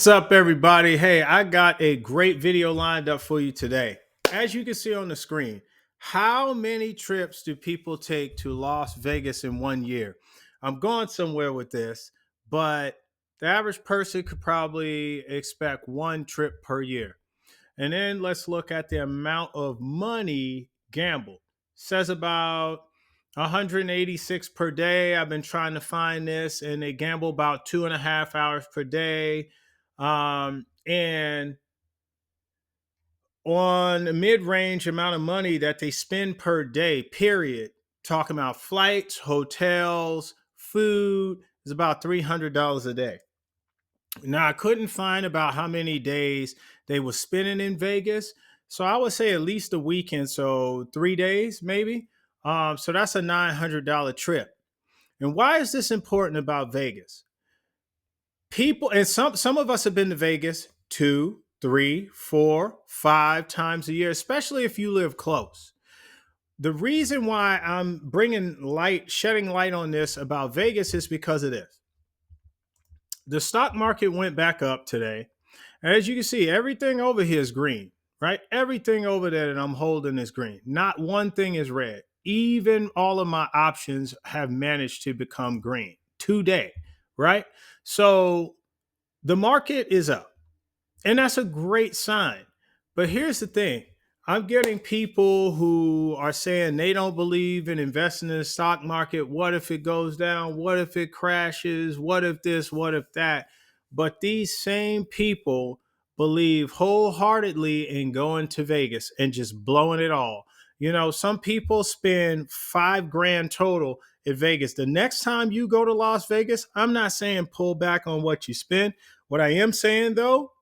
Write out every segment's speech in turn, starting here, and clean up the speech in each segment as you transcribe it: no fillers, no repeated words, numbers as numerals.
What's up, everybody? Hey, I got a great video lined up for you today. As you can see on the screen, how many trips do people take to Las Vegas in 1 year? I'm going somewhere with this, but the average person could probably expect one trip per year. And then let's look at the amount of money gambled. Says about 186 per day. I've been trying to find this, and they gamble about 2.5 hours per day. And on the mid-range amount of money that they spend per day, period, talking about flights, hotels, food, is about $300 a day. Now, I couldn't find about how many days they were spending in Vegas. So I would say at least a weekend. So 3 days, maybe. So that's a $900 trip. And why is this important about Vegas? People, and some of us have been to Vegas 2, 3, 4, 5 times a year, especially if you live close. The reason why I'm shedding light on this about Vegas is because of this. The stock market went back up today. As you can see, everything over here is green, right? Everything over there that I'm holding is green. Not one thing is red. Even all of my options have managed to become green today, right? So the market is up, and that's a great sign. But here's the thing. I'm getting people who are saying they don't believe in investing in the stock market. What if it goes down? What if it crashes? What if this? What if that? But these same people believe wholeheartedly in going to Vegas and just blowing it all. You know, some people spend 5 grand total at Vegas. The next time you go to Las Vegas, I'm not saying pull back on what you spend. What I am saying though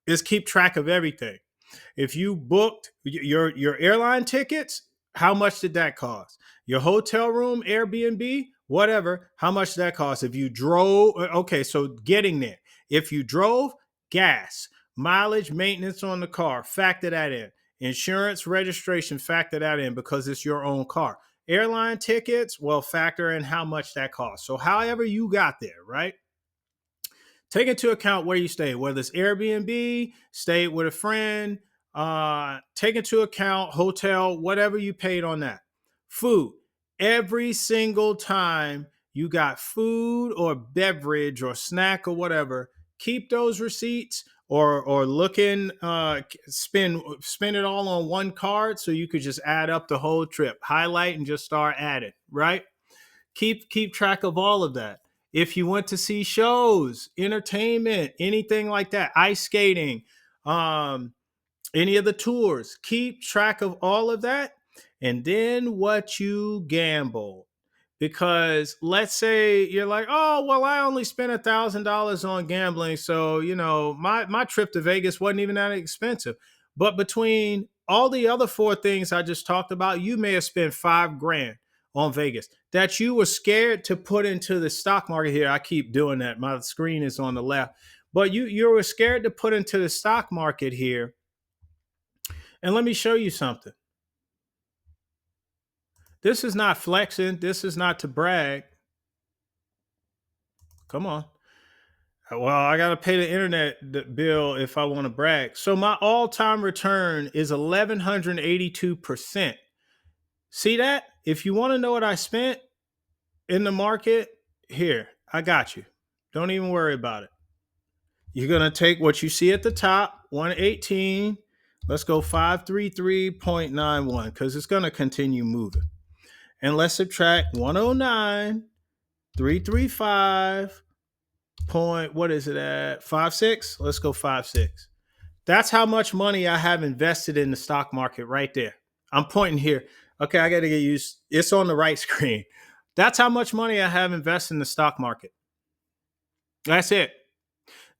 is keep track of everything. If you booked your airline tickets, how much did that cost? Your hotel room, Airbnb, whatever, how much did that cost? If you drove, okay, so getting there. If you drove, gas, mileage, maintenance on the car, factor that in. Insurance, registration, factor that in because it's your own car. Airline tickets, well, factor in how much that costs. So however you got there, right? Take into account where you stay, whether it's Airbnb, stay with a friend, take into account hotel, whatever you paid on that. Food. Every single time you got food or beverage or snack or whatever, keep those receipts or spend it all on one card so you could just add up the whole trip. Highlight and just start adding, right? Keep track of all of that. If you went to see shows, entertainment, anything like that, ice skating, um, any of the tours, keep track of all of that. And then what you gamble. Because let's say you're like, oh, well, I only spent $1,000 on gambling. So, you know, my trip to Vegas wasn't even that expensive. But between all the other four things I just talked about, you may have spent 5 grand on Vegas that you were scared to put into the stock market here. I keep doing that. My screen is on the left. But you were scared to put into the stock market here. And let me show you something. This is not flexing. This is not to brag. Come on. Well, I got to pay the internet bill if I want to brag. So my all-time return is 1182%. See that? If you want to know what I spent in the market, here, I got you. Don't even worry about it. You're going to take what you see at the top, 118. Let's go 533.91 because it's going to continue moving. And let's subtract 109, 335, what is it at? 56? Let's go 56. That's how much money I have invested in the stock market right there. I'm pointing here. Okay, I got to get used. It's on the right screen. That's how much money I have invested in the stock market. That's it.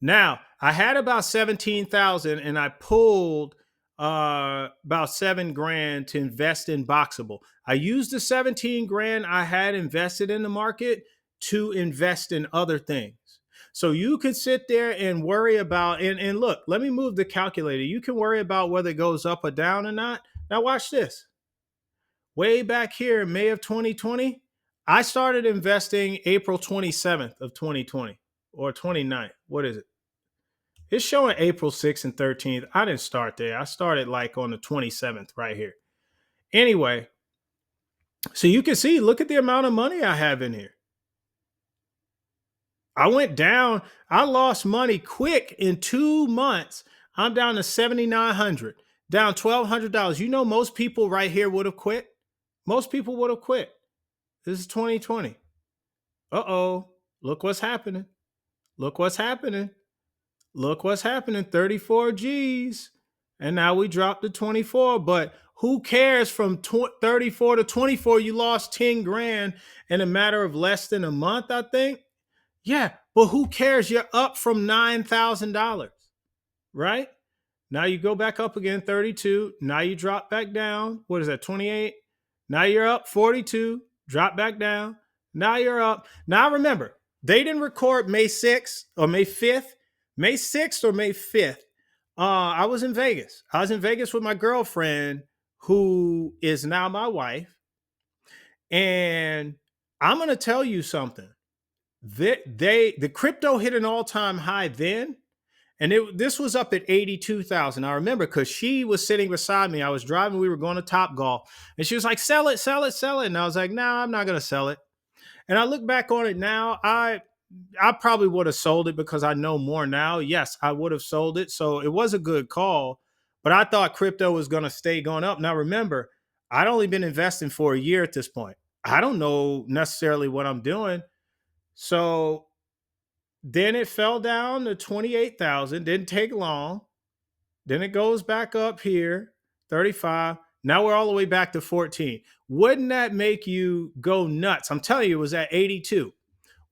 Now, I had about 17,000 and I pulled about 7 grand to invest in Boxable. I used the 17 grand I had invested in the market to invest in other things. So you could sit there and worry about, and look, let me move the calculator. You can worry about whether it goes up or down or not. Now watch this. Way back here, May of 2020, I started investing April 27th of 2020 or 29th. What is it? It's showing April 6th and 13th. I didn't start there. I started like on the 27th right here. Anyway, so you can see, look at the amount of money I have in here. I went down. I lost money quick in 2 months. I'm down to 7,900, down $1,200. You know, most people right here would have quit. Most people would have quit. This is 2020. Uh-oh. Look what's happening. Look what's happening. Look what's happening. 34 G's. And now we dropped to 24. But who cares, from 34 to 24, you lost 10 grand in a matter of less than a month, I think. Yeah, but who cares? You're up from $9,000, right? Now you go back up again, 32. Now you drop back down. What is that, 28? Now you're up 42. Drop back down. Now you're up. Now remember, they didn't record May 6th or May 5th. May 6th or May 5th. I was in Vegas. I was in Vegas with my girlfriend, who is now my wife. And I'm going to tell you something. The crypto hit an all-time high then, and this was up at 82,000. I remember, because she was sitting beside me. I was driving. We were going to Top Golf, and she was like, "Sell it, sell it, sell it." And I was like, "No, I'm not going to sell it." And I look back on it now. I probably would have sold it, because I know more now. Yes, I would have sold it. So it was a good call, but I thought crypto was going to stay going up. Now remember, I'd only been investing for a year at this point. I don't know necessarily what I'm doing. So then it fell down to 28,000. Didn't take long. Then it goes back up here, 35. Now we're all the way back to 14. Wouldn't that make you go nuts? I'm telling you, it was at 82.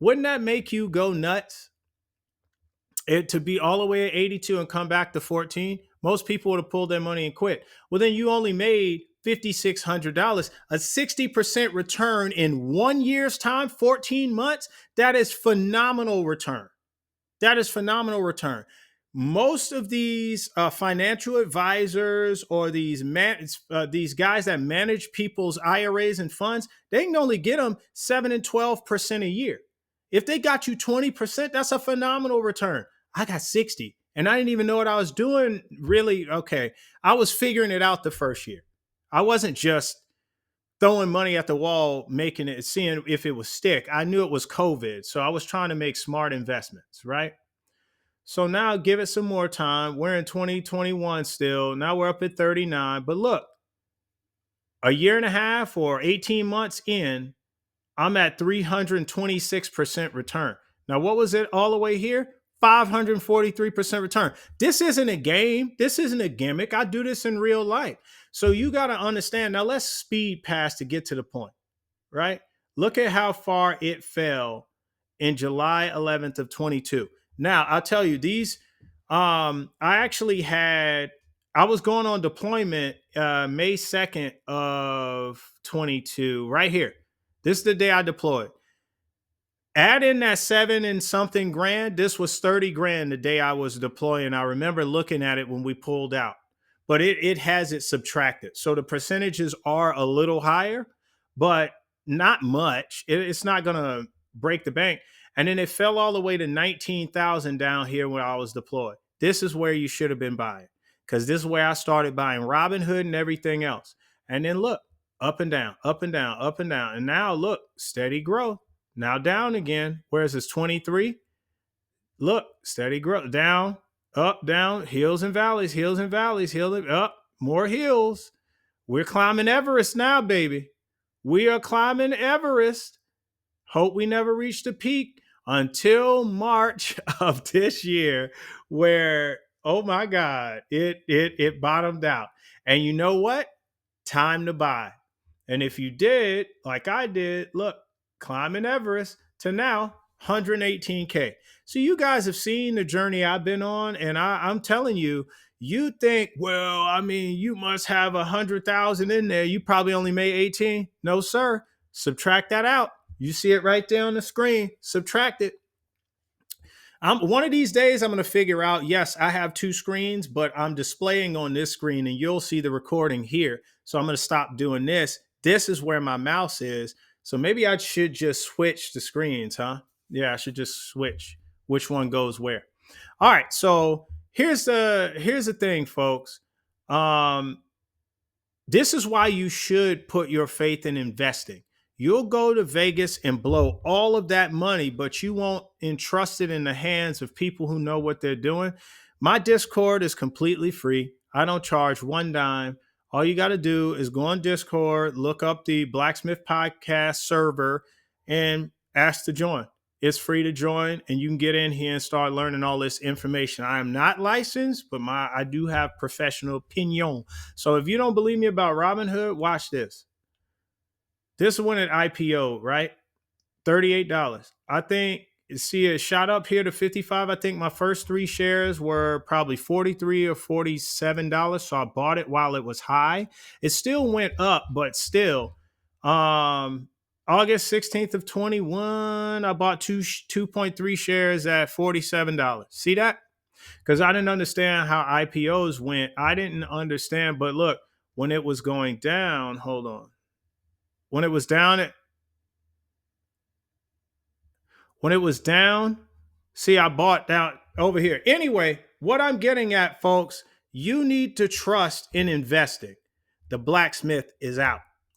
Wouldn't that make you go nuts? To be all the way at 82 and come back to 14? Most people would have pulled their money and quit. Well, then you only made $5,600, a 60% return in 1 year's time, 14 months. That is phenomenal return. That is phenomenal return. Most of these financial advisors, or these guys that manage people's IRAs and funds, they can only get them 7 and 12% a year. If they got you 20%, that's a phenomenal return. I got 60, and I didn't even know what I was doing. Really, okay. I was figuring it out the first year. I wasn't just throwing money at the wall, making it, seeing if it would stick. I knew it was COVID, so I was trying to make smart investments, right? So now give it some more time. We're in 2021 still. Now we're up at 39. But look, a year and a half or 18 months in, I'm at 326% return. Now, what was it all the way here? 543% return. This isn't a game. This isn't a gimmick. I do this in real life. So you got to understand. Now let's speed past to get to the point, right? Look at how far it fell in July 11th of 22. Now, I'll tell you, these, I was going on deployment May 2nd of 22, right here. This is the day I deployed. Add in that 7 and something grand. This was 30 grand the day I was deploying. I remember looking at it when we pulled out, but it has it subtracted. So the percentages are a little higher, but not much. It's not going to break the bank. And then it fell all the way to 19,000 down here when I was deployed. This is where you should have been buying, because this is where I started buying Robinhood and everything else. And then look, up and down, up and down, up and down. And now look, steady growth. Now down again. Where is this, 23? Look, steady growth. Down, up, down, hills and valleys, hills and valleys, hills and up, more hills. We're climbing Everest now, baby. We are climbing Everest. Hope we never reach the peak until March of this year, where, oh my God, it bottomed out. And you know what? Time to buy. And if you did, like I did, look, climbing Everest to now 118K. So you guys have seen the journey I've been on, and I'm telling you, you think, well, I mean, you must have 100,000 in there. You probably only made 18. No, sir. Subtract that out. You see it right there on the screen. Subtract it. One of these days, I'm going to figure out, yes, I have two screens, but I'm displaying on this screen, and you'll see the recording here. So I'm going to stop doing this. This is where my mouse is. So maybe I should just switch the screens, huh? Yeah, I should just switch which one goes where. All right, so here's the thing, folks. Um, this is why you should put your faith in investing. You'll go to Vegas and blow all of that money, but you won't entrust it in the hands of people who know what they're doing. My Discord is completely free. I don't charge one dime. All you got to do is go on Discord, look up the Blacksmith Podcast server, and ask to join. It's free to join, and you can get in here and start learning all this information. I am not licensed, but I do have professional opinion. So if you don't believe me about Robinhood, watch this. This is when it IPO, right? $38. I think, see, it shot up here to 55. I think my first three shares were probably 43 or $47. So I bought it while it was high. It still went up, but still, August 16th of 21, I bought 2.3 shares at $47. See that? Because I didn't understand how IPOs went. I didn't understand, but look, when it was going down, hold on. When it was down at When it was down, see, I bought down over here. Anyway, what I'm getting at, folks, you need to trust in investing. The blacksmith is out.